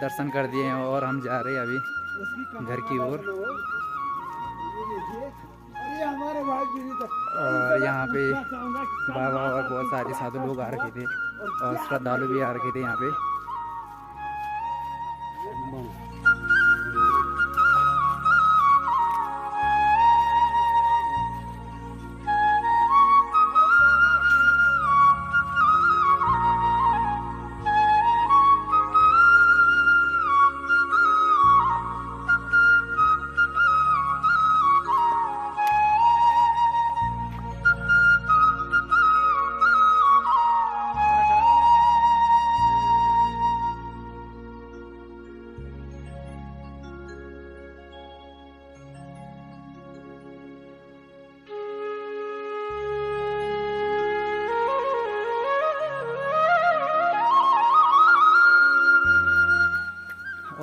दर्शन कर दिए हैं और हम जा रहे हैं अभी घर की ओर। और यहाँ पे बाबा और बहुत सारे साधु लोग आ रखे थे और श्रद्धालु भी आ रखे थे यहाँ पे।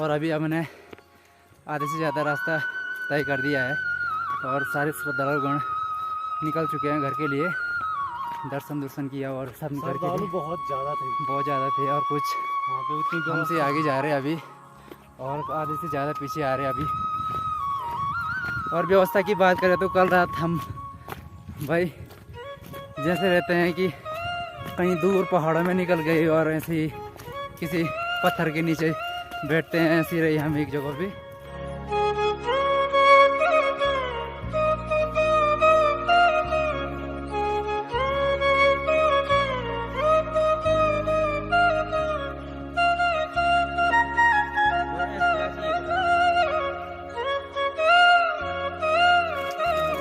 और अभी हमने आधे से ज़्यादा रास्ता तय कर दिया है और सारे श्रद्धालुगण निकल चुके हैं घर के लिए। दर्शन किया और सब निकल के बहुत ज़्यादा थे और कुछ हमसे आगे जा रहे हैं अभी और आधे से ज़्यादा पीछे आ रहे हैं अभी। और व्यवस्था की बात करें तो कल रात हम भाई जैसे रहते हैं कि कहीं दूर पहाड़ों में निकल गए और ऐसे ही किसी पत्थर के नीचे बैठते हैं, ऐसी रही हम एक जगह पे।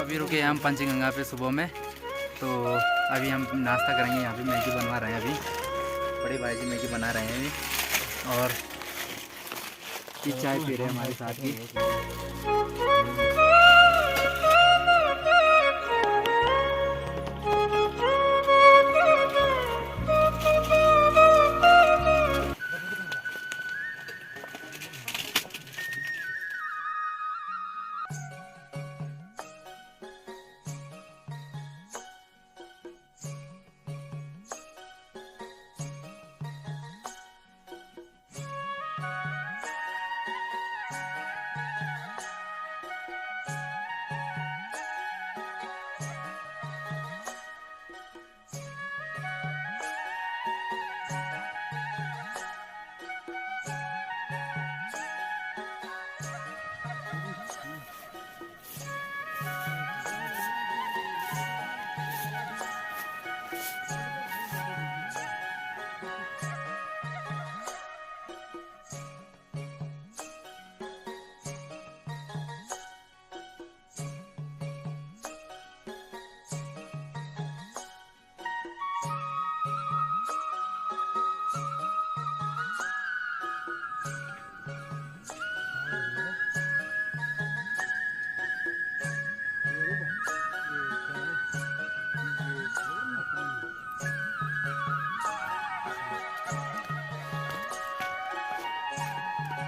अभी रुके हम पंचगंगा पे सुबह में, तो अभी हम नाश्ता करेंगे। यहाँ पे मैगी बनवा रहे हैं अभी, बड़े भाई जी मैगी बना रहे हैं अभी और चाय पी रहे हैं हमारे साथ ही।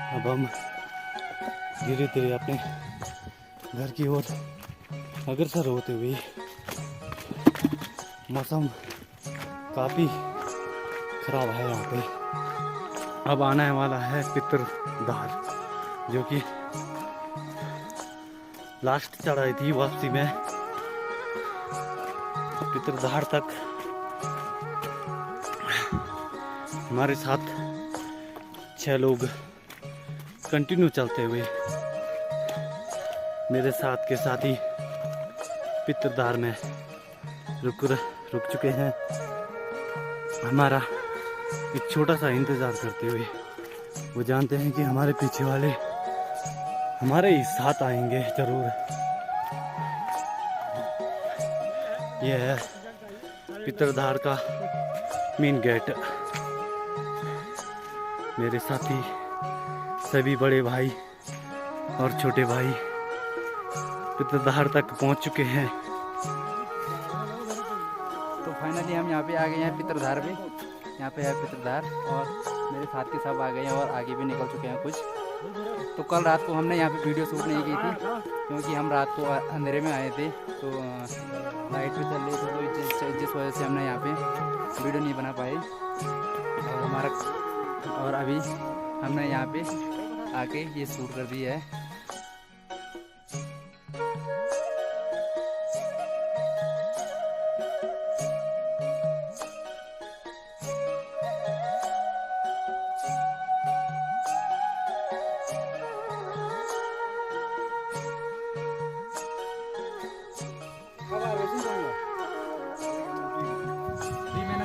अब हम धीरे धीरे अपने घर की ओर अग्रसर होते हुए, मौसम काफ़ी ख़राब है यहाँ पे। अब आने वाला है पितरदार, जो कि लास्ट चढ़ाई थी वापसी में। पितरदार तक हमारे साथ 6 लोग कंटिन्यू चलते हुए मेरे साथ के साथी पितरदार में रुक चुके हैं। हमारा एक छोटा सा इंतज़ार करते हुए वो जानते हैं कि हमारे पीछे वाले हमारे ही साथ आएंगे ज़रूर। यह है पितरदार का मेन गेट। मेरे साथी सभी बड़े भाई और छोटे भाई पितरदार तक पहुंच चुके हैं। तो फाइनली हम यहाँ पे आ गए हैं पितरदार पे। यहाँ पे है पितरदार और मेरे साथी सब आ गए हैं और आगे भी निकल चुके हैं कुछ। तो कल रात को हमने यहाँ पे वीडियो शूट नहीं की थी क्योंकि हम रात को अंधेरे में आए थे, तो लाइट भी चल रही थी, तो जिस वजह से हमने यहाँ पे वीडियो नहीं बना पाए। और अभी हमने यहाँ पे आके ये शूट कर दिया है।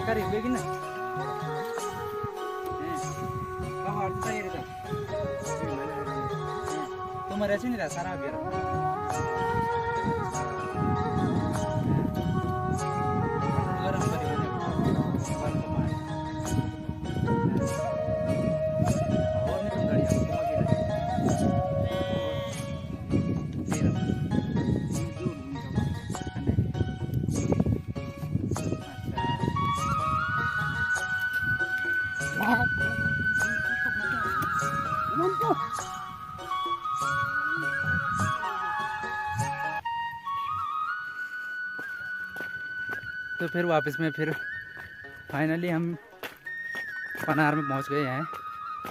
करी हुएगी ना तुम्हारे ऐसे नहीं था सारा अभी Wow. तो फिर वापस में फिर फाइनली हम पनार में पहुंच गए हैं।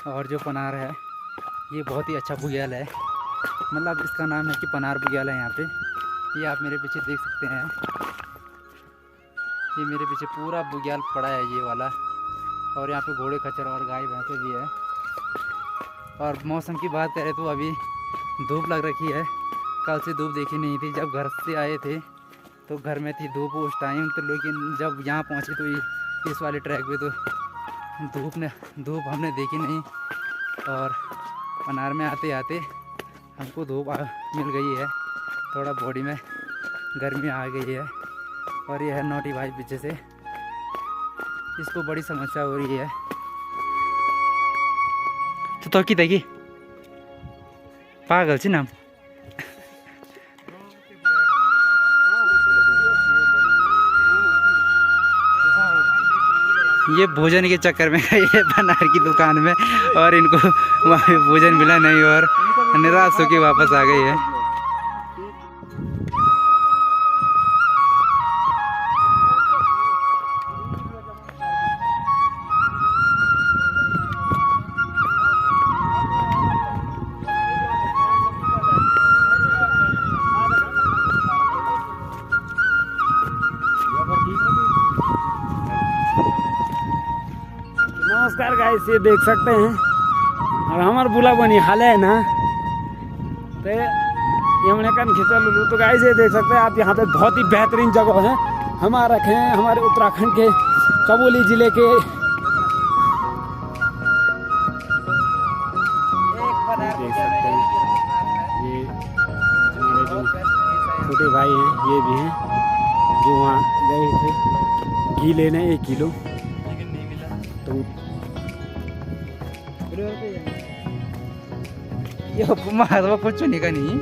और जो पनार है ये बहुत ही अच्छा बुग्याल है, मतलब इसका नाम है कि पनार बुग्याल है यहाँ पे। ये आप मेरे पीछे देख सकते हैं, ये मेरे पीछे पूरा बुग्याल पड़ा है ये वाला। और यहाँ पे घोड़े खच्चर और गाय भैंसे भी है। और मौसम की बात करें तो अभी धूप लग रखी है, कल से धूप देखी नहीं थी। जब घर से आए थे तो घर में थी धूप उस टाइम तो, लेकिन जब यहाँ पहुँचे तो इस वाले ट्रैक पे तो धूप हमने देखी नहीं। और पनार में आते आते हमको धूप मिल गई है, थोड़ा बॉडी में गर्मी आ गई है। और ये है नोटी भाई पीछे से, इसको बड़ी समस्या हो रही है। तो की तकी पागल छी नाम ये भोजन के चक्कर में ये पनार की दुकान में, और इनको वहाँ पे भोजन मिला नहीं और निराश होकर वापस आ गई है। नमस्कार गाइस, ये देख सकते हैं और हमारे बुला बनी हाल है ना तो ये हमने कन खींचा लूलू। तो गाइस ये देख सकते हैं आप, यहाँ पे बहुत ही बेहतरीन जगह है हमारा रखे हैं हमारे उत्तराखंड के चमोली जिले के। देख सकते हैं ये हमारे जो छोटे भाई हैं ये भी हैं जो वहाँ गए थे घी लेने 1 किलो। तो ये कुछ नहीं का नहीं